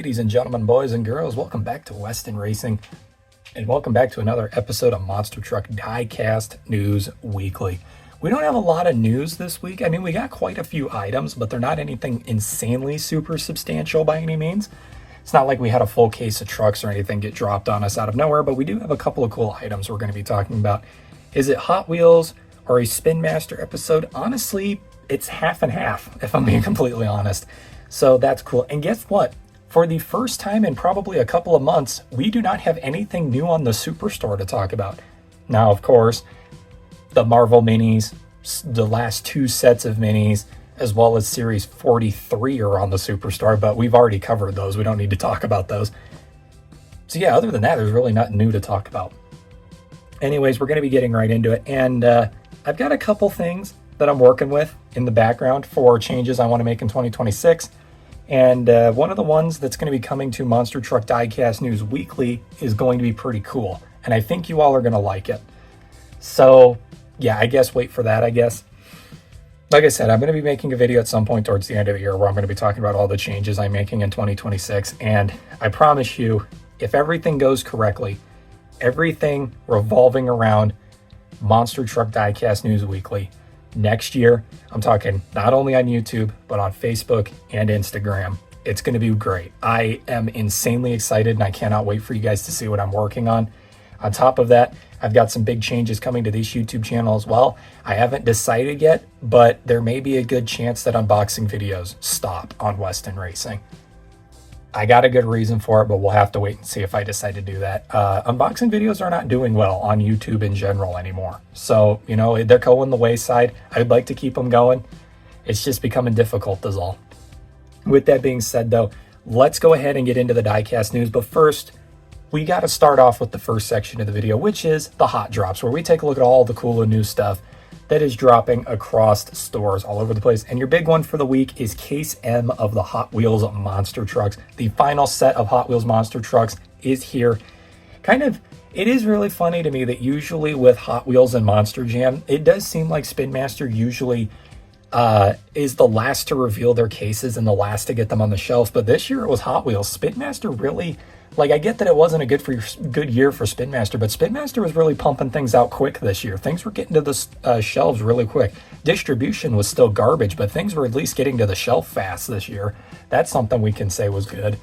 ladies and gentlemen, boys and girls. Welcome back to Weston Racing, and welcome back to another episode of Monster Truck Diecast News Weekly. We don't have a lot of news this week. I mean, we got quite a few items, but they're not anything insanely super substantial by any means. It's not like we had a full case of trucks or anything get dropped on us out of nowhere, but we do have a couple of cool items we're going to be talking about. Is it Hot Wheels or a Spin Master episode? Honestly, it's half and half, if I'm being completely honest. So that's cool. And guess what? For the first time in probably a couple of months, we do not have anything new on the Superstore to talk about. Now, of course, the Marvel minis, the last two sets of minis, as well as Series 43 are on the Superstore, but we've already covered those. We don't need to talk about those. So yeah, other than that, there's really nothing new to talk about. Anyways, we're going to be getting right into it. And I've got a couple things that I'm working with in the background for changes I want to make in 2026. And one of the ones that's going to be coming to Monster Truck Diecast News Weekly is going to be pretty cool. And I think you all are going to like it. So, yeah, I guess wait for that, I guess. Like I said, I'm going to be making a video at some point towards the end of the year where I'm going to be talking about all the changes I'm making in 2026. And I promise you, if everything goes correctly, everything revolving around Monster Truck Diecast News Weekly, next year, I'm talking not only on YouTube, but on Facebook and Instagram. It's going to be great. I am insanely excited and I cannot wait for you guys to see what I'm working on. On top of that, I've got some big changes coming to this YouTube channel as well. I haven't decided yet, but there may be a good chance that unboxing videos stop on Weston Racing. I got a good reason for it, but we'll have to wait and see if I decide to do that. Unboxing videos are not doing well on YouTube in general anymore. So, you know, they're going the wayside. I'd like to keep them going. It's just becoming difficult is all. With that being said, though, let's go ahead and get into the diecast news. But first, we got to start off with the first section of the video, which is the hot drops, where we take a look at all the cool and new stuff that is dropping across stores all over the place. And your big one for the week is Case M of the Hot Wheels Monster Trucks. The final set of Hot Wheels Monster Trucks is here. It is really funny to me that usually with Hot Wheels and Monster Jam, it does seem like Spin Master usually is the last to reveal their cases and the last to get them on the shelf. But this year it was Hot Wheels. Spin Master really... Like, I get that it wasn't a good year for Spin Master, but Spin Master was really pumping things out quick this year. Things were getting to the shelves really quick. Distribution was still garbage, but things were at least getting to the shelf fast this year. That's something we can say was good.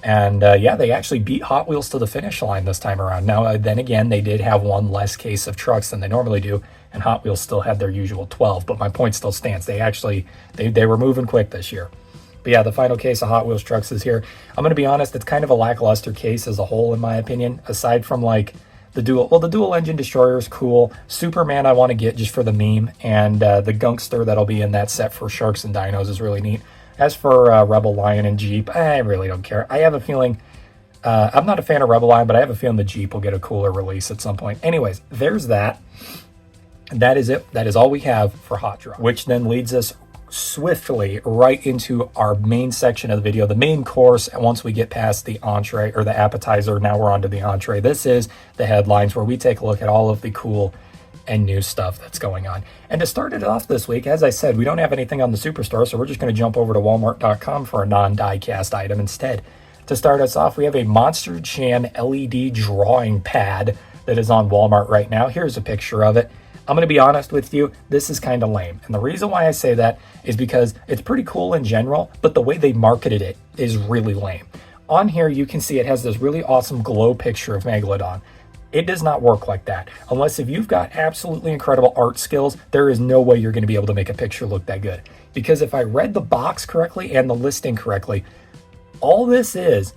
And, yeah, they actually beat Hot Wheels to the finish line this time around. Now, then again, they did have one less case of trucks than they normally do, and Hot Wheels still had their usual 12, but my point still stands. They were moving quick this year. But yeah, the final case of Hot Wheels trucks is here. I'm going to be honest, it's kind of a lackluster case as a whole, in my opinion, aside from like the dual engine destroyer is cool. Superman I want to get just for the meme, and the Gunkster that'll be in that set for Sharks and Dinos is really neat. As for Rebel Lion and Jeep, I really don't care. I have a feeling, I'm not a fan of Rebel Lion, but I have a feeling the Jeep will get a cooler release at some point. Anyways, there's that. That is it. That is all we have for Hot Drop, which then leads us swiftly right into our main section of the video, the main course. And once we get past the entree or the appetizer, now we're on to the entree. This is the headlines, where we take a look at all of the cool and new stuff that's going on. And to start it off this week, as I said, we don't have anything on the Superstore, so we're just going to jump over to walmart.com for a non-diecast item instead. To start us off, we have a Monster Jam LED drawing pad that is on Walmart right now. Here's a picture of it. I'm going to be honest with you, this is kind of lame. And the reason why I say that is because it's pretty cool in general, but the way they marketed it is really lame. On here, you can see it has this really awesome glow picture of Megalodon. It does not work like that. Unless if you've got absolutely incredible art skills, there is no way you're going to be able to make a picture look that good. Because if I read the box correctly and the listing correctly, all this is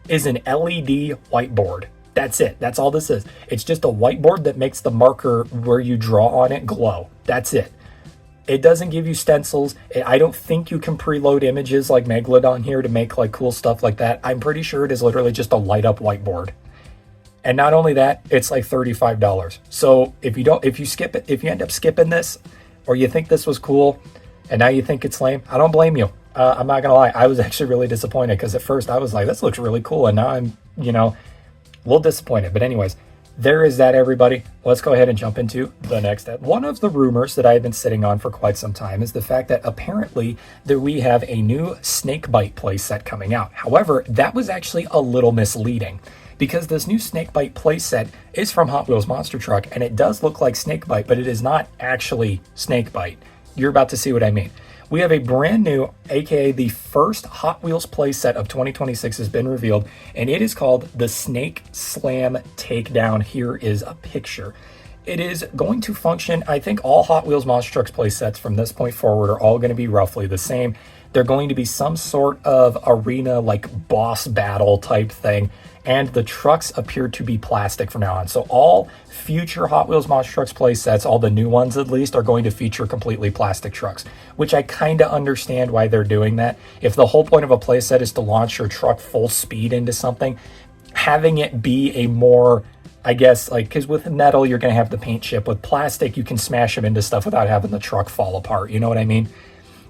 an LED whiteboard. That's it. That's all this is. It's just a whiteboard that makes the marker where you draw on it glow. That's it. It doesn't give you stencils. I don't think you can preload images like Megalodon here to make like cool stuff like that. I'm pretty sure it is literally just a light up whiteboard. And not only that, it's like $35. So if you end up skipping this, or you think this was cool and now you think it's lame, I don't blame you. I'm not gonna lie. I was actually really disappointed because at first I was like, this looks really cool. And now I'm, a little disappointed. But anyways, there is that, everybody. Let's go ahead and jump into the next step. One of the rumors that I've been sitting on for quite some time is the fact that apparently that we have a new Snakebite playset coming out. However, that was actually a little misleading because this new Snakebite playset is from Hot Wheels Monster Truck, and it does look like Snakebite, but it is not actually Snakebite. You're about to see what I mean. We have a brand new, aka the first Hot Wheels playset of 2026 has been revealed, and it is called the Snake Slam Takedown. Here is a picture. It is going to function, I think all Hot Wheels Monster Trucks playsets from this point forward are all going to be roughly the same. They're going to be some sort of arena, like boss battle type thing, and the trucks appear to be plastic from now on. So all future Hot Wheels Monster Trucks playsets, all the new ones at least, are going to feature completely plastic trucks, which I kind of understand why they're doing that. If the whole point of a playset is to launch your truck full speed into something, having it be a more, I guess, like, because with metal, you're going to have the paint chip. With plastic, you can smash them into stuff without having the truck fall apart. You know what I mean?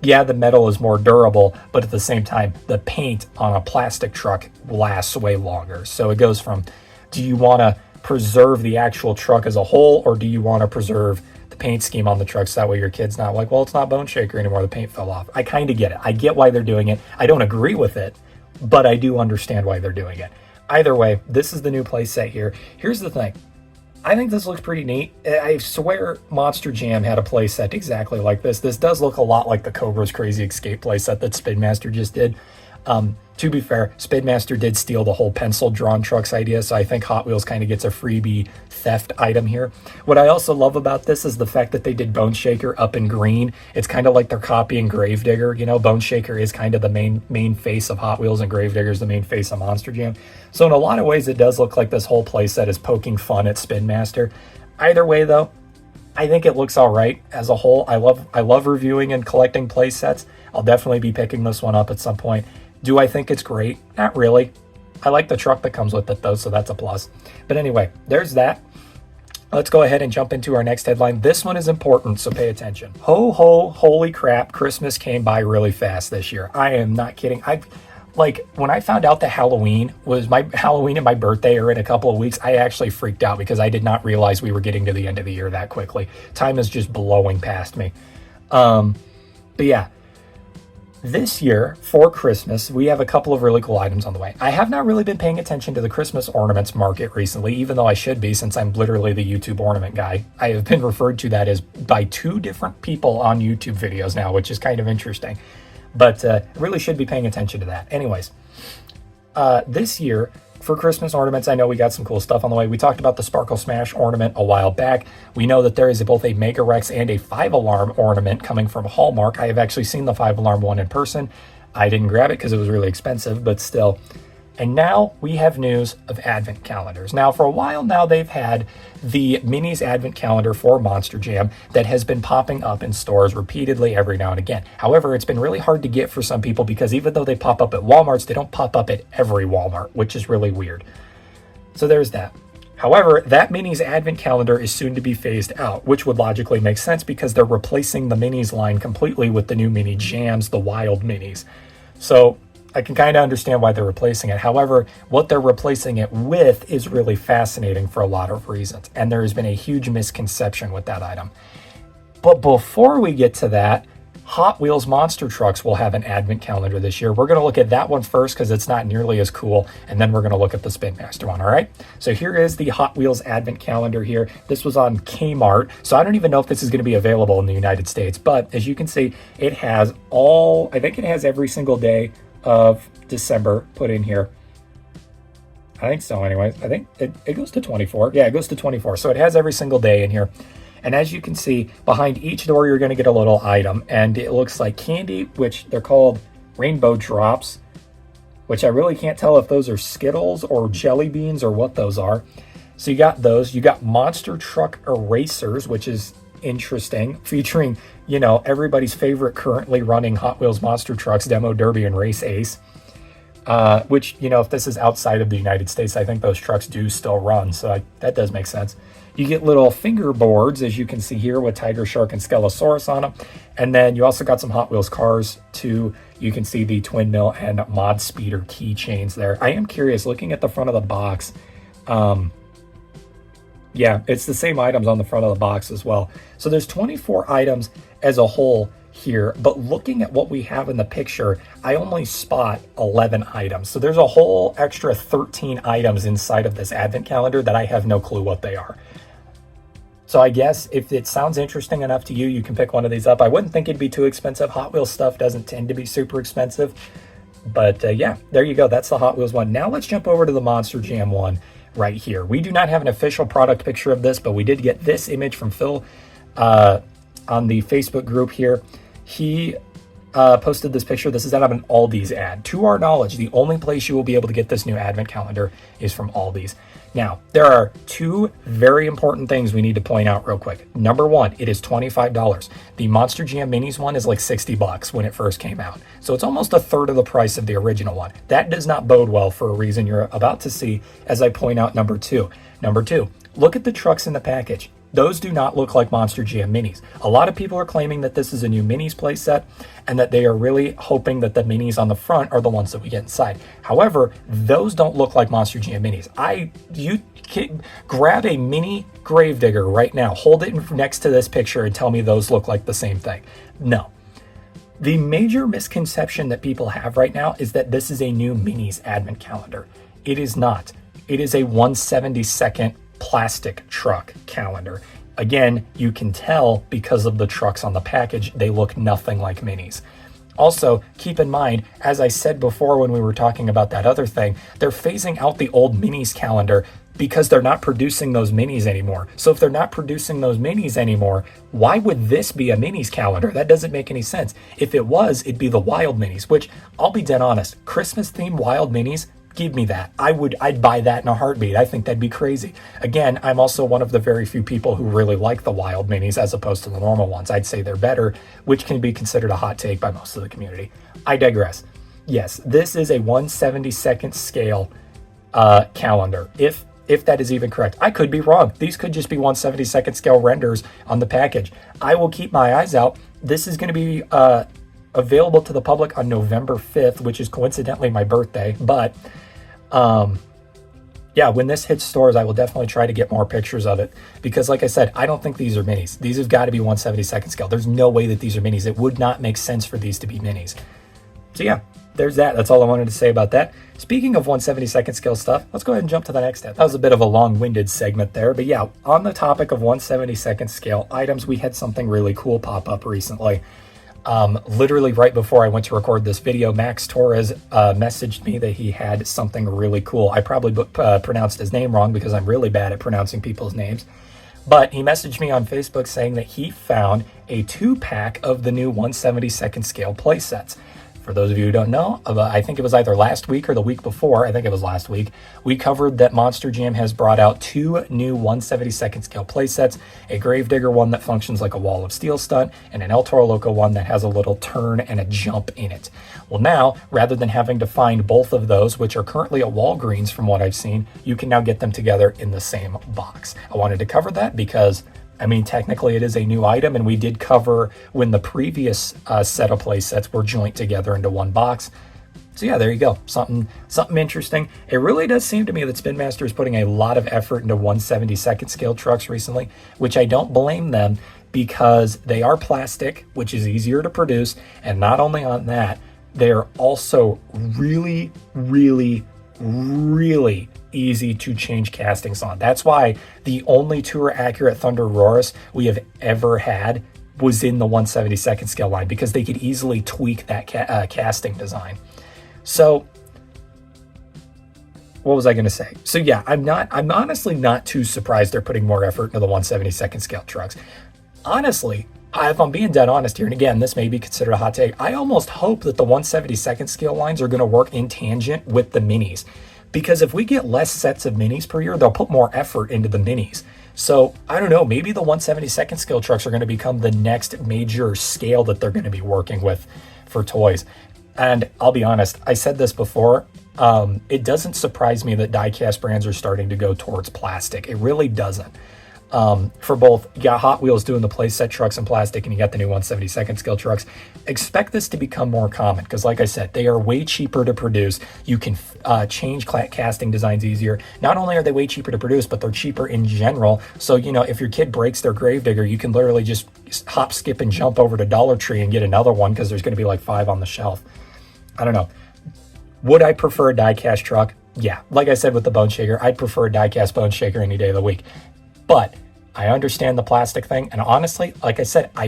Yeah, the metal is more durable, but at the same time, the paint on a plastic truck lasts way longer. So it goes from, do you want to preserve the actual truck as a whole, or do you want to preserve the paint scheme on the truck so that way your kid's not like, well, it's not Bone Shaker anymore, the paint fell off. I kind of get it. I get why they're doing it. I don't agree with it, but I do understand why they're doing it. Either way, this is the new playset here. Here's the thing. I think this looks pretty neat. I swear Monster Jam had a playset exactly like this. This does look a lot like the Cobra's Crazy Escape playset that Spin Master just did. To be fair, Spin Master did steal the whole pencil drawn trucks idea, so I think Hot Wheels kind of gets a freebie theft item here. What I also love about this is the fact that they did Bone Shaker up in green. It's kind of like they're copying Gravedigger. You know, Bone Shaker is kind of the main face of Hot Wheels, and Gravedigger is the main face of Monster Jam. So in a lot of ways, it does look like this whole playset is poking fun at Spin Master. Either way, though, I think it looks all right as a whole. I love reviewing and collecting playsets. I'll definitely be picking this one up at some point. Do I think it's great? Not really. I like the truck that comes with it, though, so that's a plus. But anyway, there's that. Let's go ahead and jump into our next headline. This one is important, so pay attention. Ho, ho, holy crap, Christmas came by really fast this year. I am not kidding. When I found out that Halloween and my birthday are in a couple of weeks, I actually freaked out because I did not realize we were getting to the end of the year that quickly. Time is just blowing past me. But yeah. This year, for Christmas, we have a couple of really cool items on the way. I have not really been paying attention to the Christmas ornaments market recently, even though I should be, since I'm literally the YouTube ornament guy. I have been referred to that as by 2 different people on YouTube videos now, which is kind of interesting. But I really should be paying attention to that. Anyways, this year, for Christmas ornaments, I know we got some cool stuff on the way. We talked about the Sparkle Smash ornament a while back. We know that there is both a Mega Rex and a 5-alarm ornament coming from Hallmark. I have actually seen the 5-alarm one in person. I didn't grab it because it was really expensive, but still. And now we have news of advent calendars. Now, for a while now, they've had the Minis advent calendar for Monster Jam that has been popping up in stores repeatedly every now and again. However, it's been really hard to get for some people because even though they pop up at Walmarts, they don't pop up at every Walmart, which is really weird. So there's that. However, that Minis advent calendar is soon to be phased out, which would logically make sense because they're replacing the Minis line completely with the new Mini Jams, the Wild Minis. So I can kind of understand why they're replacing it. However, what they're replacing it with is really fascinating for a lot of reasons. And there has been a huge misconception with that item. But before we get to that, Hot Wheels Monster Trucks will have an advent calendar this year. We're going to look at that one first because it's not nearly as cool. And then we're going to look at the Spin Master one, all right? So here is the Hot Wheels advent calendar here. This was on Kmart. So I don't even know if this is going to be available in the United States. But as you can see, it has I think it has every single day of December put in here. I think so anyways. I think it goes to 24. Yeah, it goes to 24. So it has every single day in here. And as you can see, behind each door, you're going to get a little item. And it looks like candy, which they're called Rainbow Drops, which I really can't tell if those are Skittles or jelly beans or what those are. So you got those. You got Monster Truck Erasers, which is interesting, featuring, everybody's favorite currently running Hot Wheels Monster Trucks, Demo Derby and Race Ace. Which, if this is outside of the United States, I think those trucks do still run. So that does make sense. You get little fingerboards, as you can see here, with Tiger Shark and Skelosaurus on them. And then you also got some Hot Wheels cars, too. You can see the Twin Mill and Mod Speeder keychains there. I am curious, looking at the front of the box, Yeah, it's the same items on the front of the box as well. So there's 24 items as a whole here, but looking at what we have in the picture, I only spot 11 items. So there's a whole extra 13 items inside of this advent calendar that I have no clue what they are. So I guess if it sounds interesting enough to you, you can pick one of these up. I wouldn't think it'd be too expensive. Hot Wheels stuff doesn't tend to be super expensive. But yeah, there you go. That's the Hot Wheels one. Now let's jump over to the Monster Jam one right here. We do not have an official product picture of this, but we did get this image from Phil on the Facebook group here. He posted this picture. This is out of an Aldi's ad. To our knowledge, the only place you will be able to get this new advent calendar is from Aldi's. Now, there are two very important things we need to point out real quick. Number one, it is $25. The Monster Jam Minis one is like $60 when it first came out. So it's almost a third of the price of the original one. That does not bode well for a reason you're about to see as I point out number two. Number two, look at the trucks in the package. Those do not look like Monster Jam Minis. A lot of people are claiming that this is a new Minis playset and that they are really hoping that the Minis on the front are the ones that we get inside. However, those don't look like Monster Jam Minis. You can grab a mini Gravedigger right now, hold it next to this picture and tell me those look like the same thing. No. The major misconception that people have right now is that this is a new Minis advent calendar. It is not. It is a 1/72nd plastic truck calendar. Again, you can tell because of the trucks on the package, they look nothing like minis. Also, keep in mind, as I said before when we were talking about that other thing, they're phasing out the old minis calendar because they're not producing those minis anymore. So if they're not producing those minis anymore, why would this be a minis calendar? That doesn't make any sense. If it was, it'd be the wild minis, which I'll be dead honest, Christmas themed wild minis, give me that. I'd buy that in a heartbeat. I think that'd be crazy. Again, I'm also one of the very few people who really like the wild minis as opposed to the normal ones. I'd say they're better, which can be considered a hot take by most of the community. I digress. Yes, this is a 1/72nd scale calendar. If that is even correct. I could be wrong. These could just be 1/72nd scale renders on the package. I will keep my eyes out. This is going to be available to the public on November 5th, which is coincidentally my birthday. But yeah, when this hits stores, I will definitely try to get more pictures of it because, like I said, I don't think these are minis. These have got to be 1/72nd scale. There's no way that these are minis. It would not make sense for these to be minis. So yeah, there's that. That's all I wanted to say about that. Speaking of 1/72nd scale stuff, let's go ahead and jump to the next step. That was a bit of a long-winded segment there, but yeah, on the topic of 1/72nd scale items, we had something really cool pop up recently. Literally right before I went to record this video, Max Torres messaged me that he had something really cool. I probably pronounced his name wrong because I'm really bad at pronouncing people's names. But he messaged me on Facebook saying that he found a 2-pack of the new 1/72nd scale playsets. For those of you who don't know, I think it was either last week or the week before, I think it was last week, we covered that Monster Jam has brought out 2 new 1/72nd scale playsets, a Gravedigger one that functions like a wall of steel stunt, and an El Toro Loco one that has a little turn and a jump in it. Well now, rather than having to find both of those, which are currently at Walgreens from what I've seen, you can now get them together in the same box. I wanted to cover that because I mean, technically it is a new item, and we did cover when the previous set of play sets were joined together into one box. So yeah, there you go. Something interesting. It really does seem to me that Spin Master is putting a lot of effort into 1/72nd scale trucks recently, which I don't blame them because they are plastic, which is easier to produce. And not only on that, they're also really, really, really easy to change castings on. That's why the only tour accurate Thunder Aurorus we have ever had was in the 1/72nd scale line because they could easily tweak that casting design. So what was I going to say? So yeah, I'm honestly not too surprised they're putting more effort into the 1/72nd scale trucks. Honestly, if I'm being dead honest here, and again, this may be considered a hot take, I almost hope that the 1/72nd scale lines are going to work in tangent with the minis. Because if we get less sets of minis per year, they'll put more effort into the minis. So I don't know, maybe the 1/72nd scale trucks are going to become the next major scale that they're going to be working with for toys. And I'll be honest, I said this before, it doesn't surprise me that diecast brands are starting to go towards plastic. It really doesn't. for both. You got Hot Wheels doing the playset trucks in plastic, and you got the new 172nd scale trucks. Expect this to become more common because, like I said, they are way cheaper to produce. You can change casting designs easier. Not only are they way cheaper to produce, but they're cheaper in general. So, if your kid breaks their Gravedigger, you can literally just hop, skip, and jump over to Dollar Tree and get another one because there's going to be like 5 on the shelf. I don't know. Would I prefer a die-cast truck? Yeah. Like I said with the Bone Shaker, I'd prefer a die-cast Bone Shaker any day of the week. But I understand the plastic thing, and honestly, like I said, I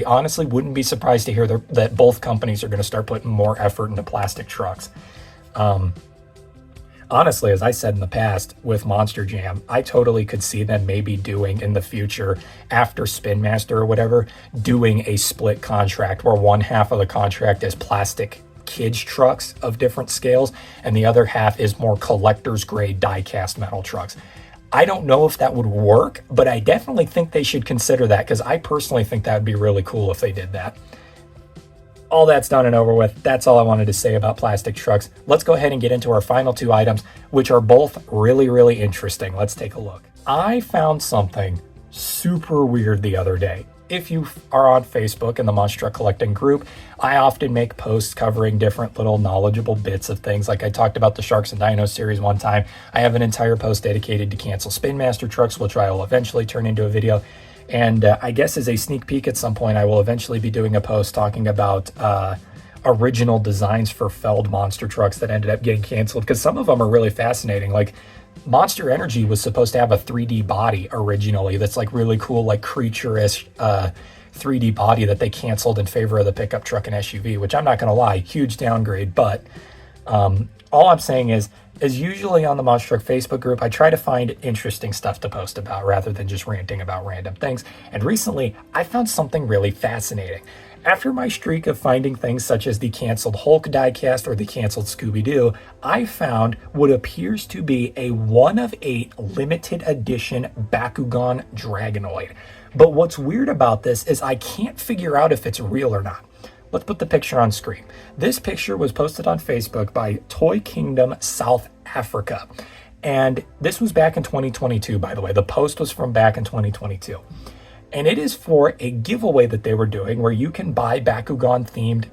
honestly wouldn't be surprised to hear that both companies are going to start putting more effort into plastic trucks. Honestly, as I said in the past with Monster Jam, I totally could see them maybe doing in the future, after Spin Master or whatever, doing a split contract where one half of the contract is plastic kids trucks of different scales, and the other half is more collector's grade die-cast metal trucks. I don't know if that would work, but I definitely think they should consider that because I personally think that would be really cool if they did that. All that's done and over with. That's all I wanted to say about plastic trucks. Let's go ahead and get into our final 2 items, which are both really, really interesting. Let's take a look. I found something super weird the other day. If you are on Facebook in the Monster Truck Collecting group, I often make posts covering different little knowledgeable bits of things. Like I talked about the Sharks and Dinos series one time. I have an entire post dedicated to cancel Spin Master trucks, which I will eventually turn into a video. And I guess as a sneak peek at some point, I will eventually be doing a post talking about original designs for Feld monster trucks that ended up getting canceled, because some of them are really fascinating. Like Monster Energy was supposed to have a 3D body originally that's like really cool, like creature-ish 3D body that they canceled in favor of the pickup truck and SUV, which I'm not going to lie, huge downgrade. But all I'm saying is, as usually on the Monster Truck Facebook group, I try to find interesting stuff to post about rather than just ranting about random things. And recently, I found something really fascinating. After my streak of finding things such as the canceled Hulk diecast or the canceled Scooby-Doo, I found what appears to be a 1 of 8 limited edition Bakugan Dragonoid. But what's weird about this is I can't figure out if it's real or not. Let's put the picture on screen. This picture was posted on Facebook by Toy Kingdom South Africa. And this was back in 2022, by the way. The post was from back in 2022. And it is for a giveaway that they were doing where you can buy Bakugan-themed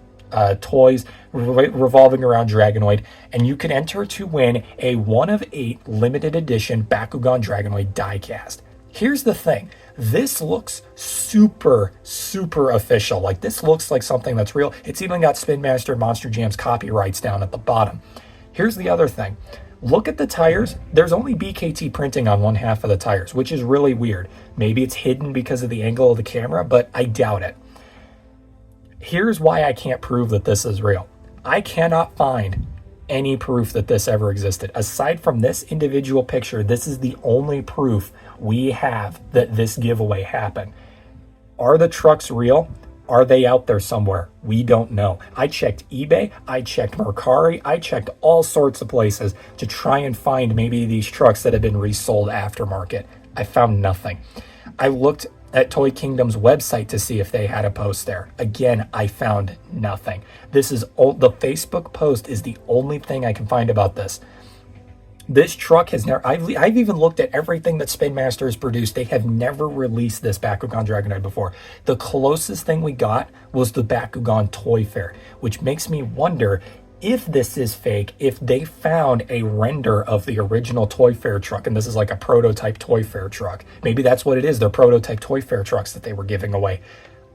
toys revolving around Dragonoid, and you can enter to win a 1 of 8 limited edition Bakugan Dragonoid diecast. Here's the thing. This looks super, super official. Like, this looks like something that's real. It's even got Spin Master and Monster Jam's copyrights down at the bottom. Here's the other thing. Look at the tires. There's only BKT printing on one half of the tires, which is really weird. Maybe it's hidden because of the angle of the camera, but I doubt it. Here's why I can't prove that this is real. I cannot find any proof that this ever existed. Aside from this individual picture, this is the only proof we have that this giveaway happened. Are the trucks real? Are they out there somewhere? We don't know. I checked eBay, I checked Mercari, I checked all sorts of places to try and find maybe these trucks that have been resold aftermarket. I found nothing. I looked at Toy Kingdom's website to see if they had a post there. Again, I found nothing. This is the Facebook post is the only thing I can find about this. This truck has never, I've even looked at everything that Spin Master has produced. They have never released this Bakugan Dragonoid before. The closest thing we got was the Bakugan Toy Fair, which makes me wonder if this is fake, if they found a render of the original Toy Fair truck, and this is like a prototype Toy Fair truck. Maybe that's what it is. They're prototype Toy Fair trucks that they were giving away.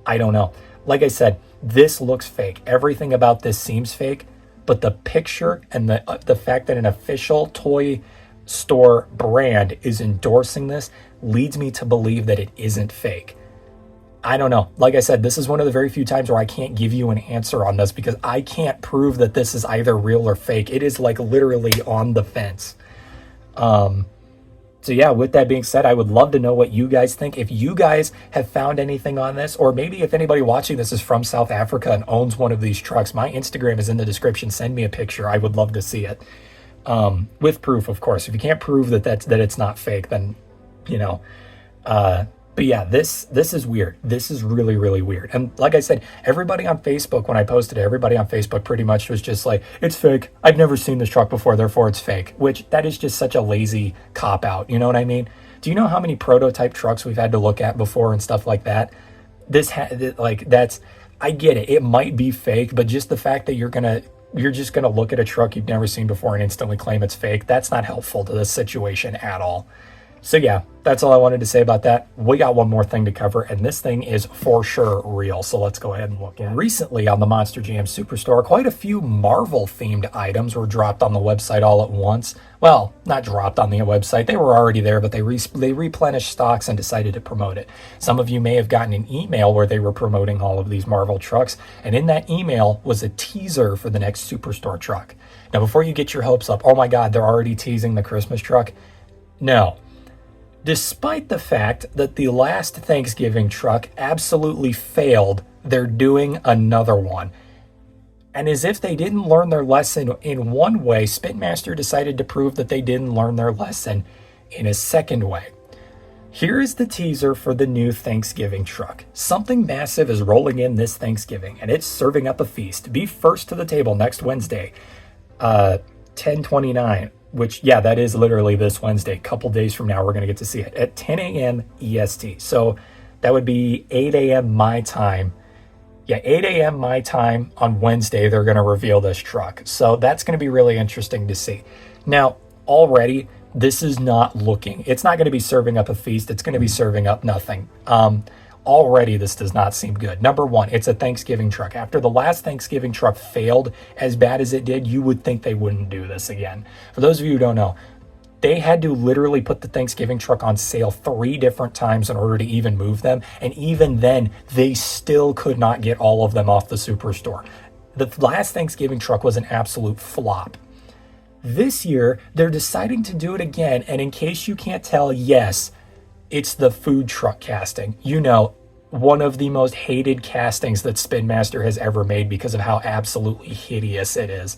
I don't know. Like I said, this looks fake. Everything about this seems fake. But the picture and the fact that an official toy store brand is endorsing this leads me to believe that it isn't fake. I don't know. Like I said, this is one of the very few times where I can't give you an answer on this because I can't prove that this is either real or fake. It is like literally on the fence. So yeah, with that being said, I would love to know what you guys think. If you guys have found anything on this, or maybe if anybody watching this is from South Africa and owns one of these trucks, my Instagram is in the description. Send me a picture. I would love to see it. With proof, of course. If you can't prove that it's not fake, then, you know, but yeah, this is weird. This is really, really weird. And like I said, everybody on Facebook, when I posted it, everybody on Facebook pretty much was just like, it's fake. I've never seen this truck before, therefore it's fake. Which, that is just such a lazy cop-out. You know what I mean? Do you know how many prototype trucks we've had to look at before and stuff like that? That's, I get it. It might be fake, but just the fact that you're just gonna look at a truck you've never seen before and instantly claim it's fake, that's not helpful to this situation at all. So yeah, that's all I wanted to say about that. We got one more thing to cover, and this thing is for sure real. So let's go ahead and look at it. Recently on the Monster Jam Superstore, quite a few Marvel-themed items were dropped on the website all at once. Well, not dropped on the website. They were already there, but they replenished stocks and decided to promote it. Some of you may have gotten an email where they were promoting all of these Marvel trucks, and in that email was a teaser for the next Superstore truck. Now, before you get your hopes up, oh my God, they're already teasing the Christmas truck. No. Despite the fact that the last Thanksgiving truck absolutely failed, they're doing another one. And as if they didn't learn their lesson in one way, Spin Master decided to prove that they didn't learn their lesson in a second way. Here is the teaser for the new Thanksgiving truck. Something massive is rolling in this Thanksgiving, and it's serving up a feast. Be first to the table next Wednesday, 10/29. Which, yeah, that is literally this Wednesday. A couple days from now, we're going to get to see it at 10 a.m. EST. So that would be 8 a.m. my time. Yeah, 8 a.m. my time on Wednesday, they're going to reveal this truck. So that's going to be really interesting to see. Now, already, this is not looking. It's not going to be serving up a feast. It's going to be serving up nothing. Already, this does not seem good. Number one, it's a Thanksgiving truck. After the last Thanksgiving truck failed as bad as it did, you would think they wouldn't do this again. For those of you who don't know, they had to literally put the Thanksgiving truck on sale 3 different times in order to even move them. And even then, they still could not get all of them off the Superstore. The last Thanksgiving truck was an absolute flop. This year, they're deciding to do it again. And in case you can't tell, yes, it's the food truck casting. You know, one of the most hated castings that Spin Master has ever made because of how absolutely hideous it is.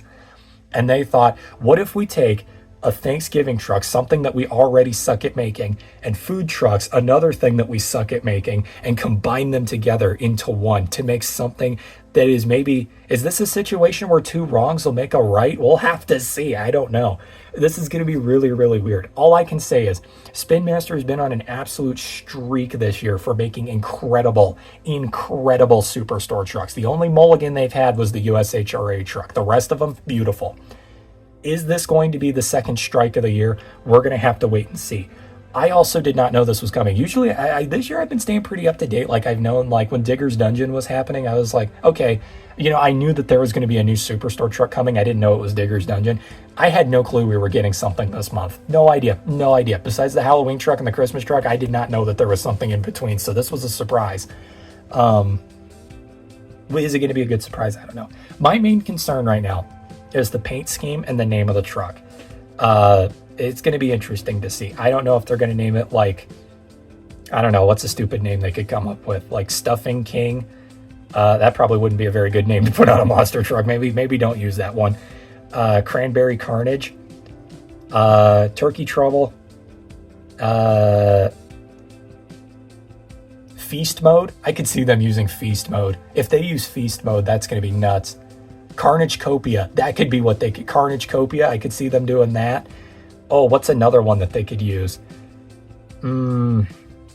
And they thought, what if we take a Thanksgiving truck, something that we already suck at making, and food trucks, another thing that we suck at making, and combine them together into one to make something that is maybe, is this a situation where 2 wrongs will make a right? We'll have to see. I don't know. This is going to be really, really weird. All I can say is Spin Master has been on an absolute streak this year for making incredible, incredible Superstore trucks. The only mulligan they've had was the USHRA truck. The rest of them, beautiful. Is this going to be the second strike of the year? We're going to have to wait and see. I also did not know this was coming. Usually, this year I've been staying pretty up to date. Like I've known, like when Digger's Dungeon was happening, I was like, okay, you know, I knew that there was going to be a new Superstore truck coming. I didn't know it was Digger's Dungeon. I had no clue we were getting something this month. No idea. No idea. Besides the Halloween truck and the Christmas truck, I did not know that there was something in between. So this was a surprise. Is it going to be a good surprise? I don't know. My main concern right now is the paint scheme and the name of the truck. It's going to be interesting to see. I don't know if they're going to name it like, I don't know, what's a stupid name they could come up with? Like Stuffing King. That probably wouldn't be a very good name to put on a monster truck. Maybe don't use that one. Cranberry Carnage. Turkey Trouble. Feast Mode. I could see them using Feast Mode. If they use Feast Mode, that's going to be nuts. Carnage Copia. That could be what they could. Carnage Copia. I could see them doing that. Oh, what's another one that they could use? I don't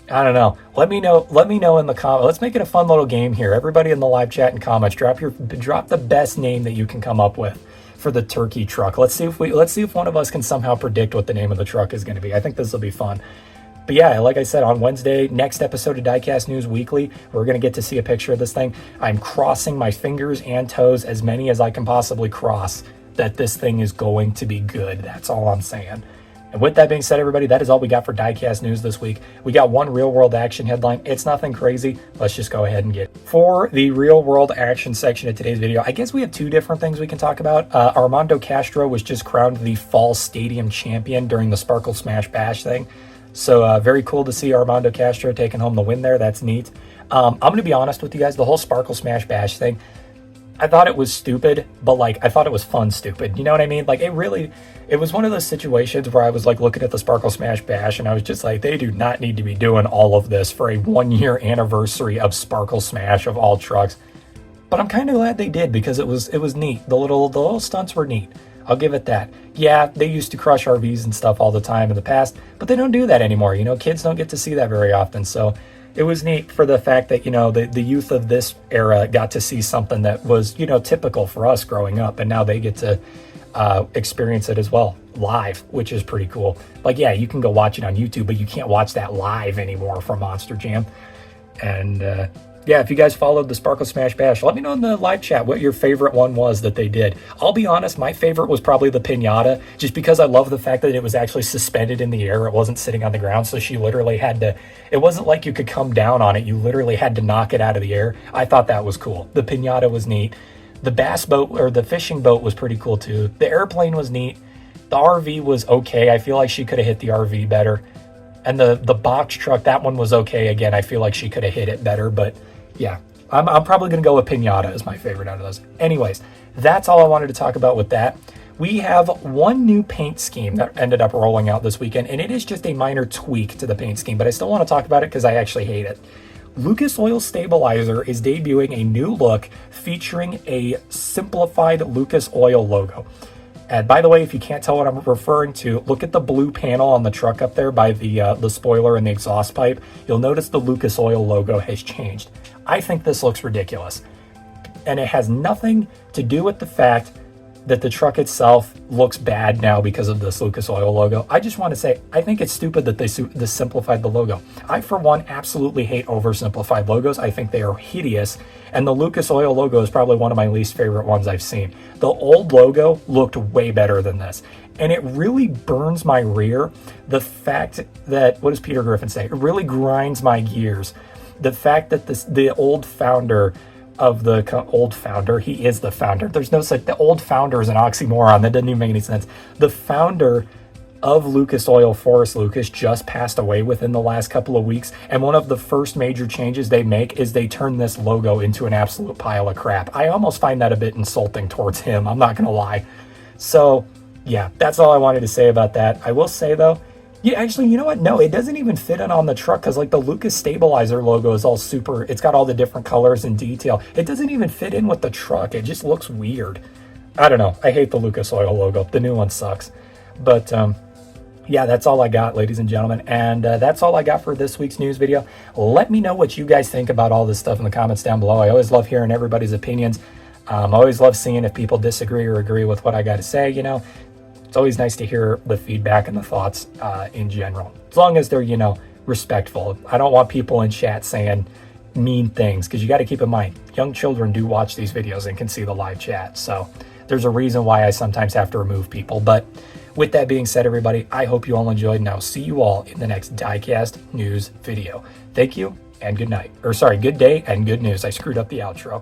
know. Let me know in the comments. Let's make it a fun little game here. Everybody in the live chat and comments, drop the best name that you can come up with for the turkey truck. Let's see if one of us can somehow predict what the name of the truck is going to be. I think this will be fun. But yeah, like I said, on Wednesday, next episode of Diecast News Weekly, we're going to get to see a picture of this thing. I'm crossing my fingers and toes, as many as I can possibly cross, that this thing is going to be good. That's all I'm saying. And with that being said, everybody, that is all we got for Diecast News this week. We got one real-world action headline. It's nothing crazy. Let's just go ahead and get it. For the real-world action section of today's video, I guess we have 2 different things we can talk about. Armando Castro was just crowned the Fall Stadium champion during the Sparkle Smash Bash thing. So very cool to see Armando Castro taking home the win there. That's neat. I'm going to be honest with you guys. The whole Sparkle Smash Bash thing, I thought it was stupid, but like I thought it was fun stupid. You know what I mean? Like it was one of those situations where I was like looking at the Sparkle Smash Bash and I was just like, they do not need to be doing all of this for a 1-year anniversary of Sparkle Smash of all trucks. But I'm kind of glad they did because it was neat. The little stunts were neat. I'll give it that. Yeah, they used to crush RVs and stuff all the time in the past, but they don't do that anymore. Kids don't get to see that very often. So it was neat for the fact that, the youth of this era got to see something that was, typical for us growing up. And now they get to experience it as well live, which is pretty cool. Like, yeah, you can go watch it on YouTube, but you can't watch that live anymore from Monster Jam. And yeah, if you guys followed the Sparkle Smash Bash, let me know in the live chat what your favorite one was that they did. I'll be honest, my favorite was probably the piñata, just because I love the fact that it was actually suspended in the air. It wasn't sitting on the ground, so she literally had to, it wasn't like you could come down on it. You literally had to knock it out of the air. I thought that was cool. The piñata was neat. The bass boat, or the fishing boat, was pretty cool too. The airplane was neat. The RV was okay. I feel like she could have hit the RV better. And the box truck, that one was okay. Again, I feel like she could have hit it better, but yeah, I'm probably going to go with Piñata as my favorite out of those. Anyways, that's all I wanted to talk about with that. We have one new paint scheme that ended up rolling out this weekend, and it is just a minor tweak to the paint scheme, but I still want to talk about it because I actually hate it. Lucas Oil Stabilizer is debuting a new look featuring a simplified Lucas Oil logo. And by the way, if you can't tell what I'm referring to, look at the blue panel on the truck up there by the spoiler and the exhaust pipe. You'll notice the Lucas Oil logo has changed. I think this looks ridiculous. And it has nothing to do with the fact that the truck itself looks bad now because of this Lucas Oil logo. I just want to say, I think it's stupid that they simplified the logo. I, for one, absolutely hate oversimplified logos. I think they are hideous. And the Lucas Oil logo is probably one of my least favorite ones I've seen. The old logo looked way better than this. And it really burns my rear. The fact that, what does Peter Griffin say? It really grinds my gears. The fact that the old founder of the old founder, he is the founder. There's no such, the old founder is an oxymoron. That doesn't even make any sense. The founder of Lucas Oil, Forrest Lucas, just passed away within the last couple of weeks. And one of the first major changes they make is they turn this logo into an absolute pile of crap. I almost find that a bit insulting towards him. I'm not going to lie. So yeah, that's all I wanted to say about that. I will say though, yeah, actually, you know what? No, it doesn't even fit in on the truck because like the Lucas Stabilizer logo is all super, it's got all the different colors and detail. It doesn't even fit in with the truck. It just looks weird. I don't know. I hate the Lucas Oil logo. The new one sucks. But yeah, that's all I got, ladies and gentlemen. And that's all I got for this week's news video. Let me know what you guys think about all this stuff in the comments down below. I always love hearing everybody's opinions. I always love seeing if people disagree or agree with what I got to say, It's always nice to hear the feedback and the thoughts in general, as long as they're, respectful. I don't want people in chat saying mean things, because you got to keep in mind, young children do watch these videos and can see the live chat. So there's a reason why I sometimes have to remove people. But with that being said, everybody, I hope you all enjoyed, and I'll see you all in the next Diecast news video. Thank you and good night. Or sorry, good day and good news. I screwed up the outro.